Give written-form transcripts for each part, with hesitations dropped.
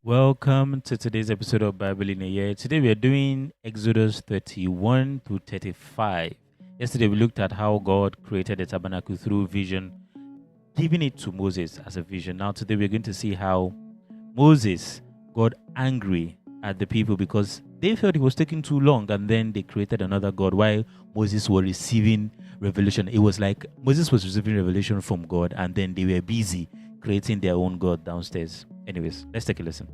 Welcome to today's episode of Bible in a Year. Today we are doing Exodus 31 to 35. Yesterday we looked at how God created the tabernacle through vision, giving it to Moses as a vision. Now today we're going to see how Moses got angry at the people because they felt it was taking too long, and then they created another God while Moses was receiving revelation. It was like Moses was receiving revelation from God and then they were busy creating their own God downstairs. Anyways, let's take a listen.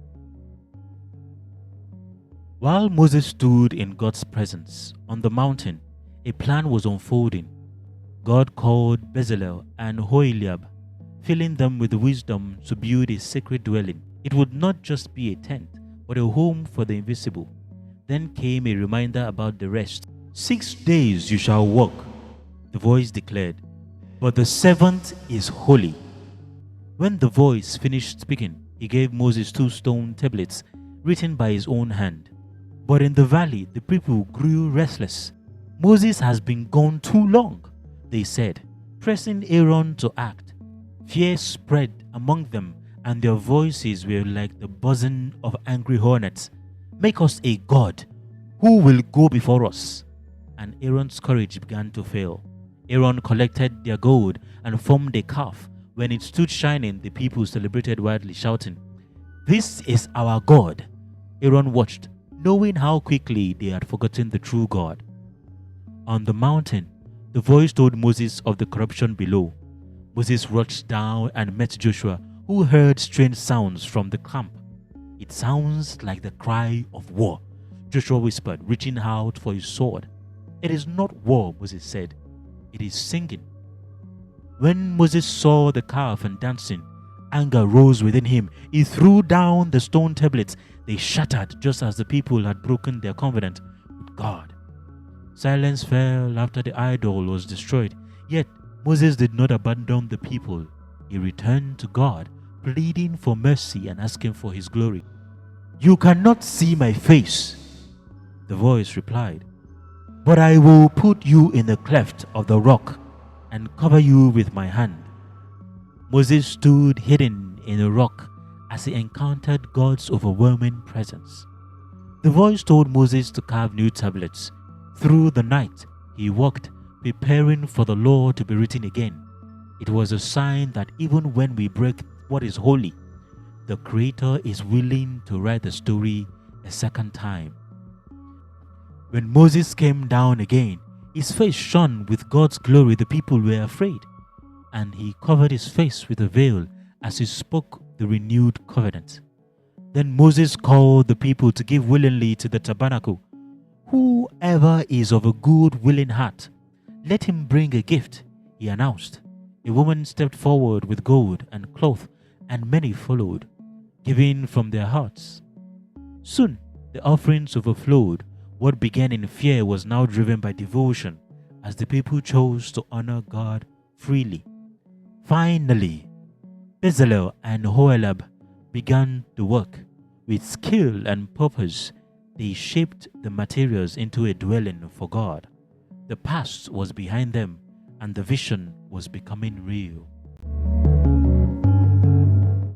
While Moses stood in God's presence on the mountain, a plan was unfolding. God called Bezalel and Oholiab, filling them with wisdom to build a sacred dwelling. It would not just be a tent, but a home for the invisible. Then came a reminder about the rest. 6 days you shall work, the voice declared, but the seventh is holy. When the voice finished speaking, he gave Moses 2 stone tablets written by his own hand. But in the valley, the people grew restless. Moses has been gone too long, they said, pressing Aaron to act. Fear spread among them, and their voices were like the buzzing of angry hornets. Make us a god who will go before us. And Aaron's courage began to fail. Aaron collected their gold and formed a calf. When it stood shining, the people celebrated wildly, shouting, "This is our God." Aaron watched, knowing how quickly they had forgotten the true God. On the mountain, the voice told Moses of the corruption below. Moses rushed down and met Joshua, who heard strange sounds from the camp. "It sounds like the cry of war," Joshua whispered, reaching out for his sword. "It is not war," Moses said. "It is singing." When Moses saw the calf and dancing, anger rose within him. He threw down the stone tablets. They shattered just as the people had broken their covenant with God. Silence fell after the idol was destroyed. Yet Moses did not abandon the people. He returned to God, pleading for mercy and asking for his glory. "You cannot see my face," the voice replied, "but I will put you in the cleft of the rock and cover you with my hand." Moses stood hidden in a rock as he encountered God's overwhelming presence. The voice told Moses to carve new tablets. Through the night, he walked, preparing for the law to be written again. It was a sign that even when we break what is holy, the Creator is willing to write the story a second time. When Moses came down again, his face shone with God's glory. The people were afraid, and he covered his face with a veil as he spoke the renewed covenant. Then Moses called the people to give willingly to the tabernacle. "Whoever is of a good, willing heart, let him bring a gift," he announced. A woman stepped forward with gold and cloth, and many followed, giving from their hearts. Soon the offerings overflowed. What began in fear was now driven by devotion as the people chose to honor God freely. Finally, Bezalel and Oholiab began the work. With skill and purpose, they shaped the materials into a dwelling for God. The past was behind them, and the vision was becoming real.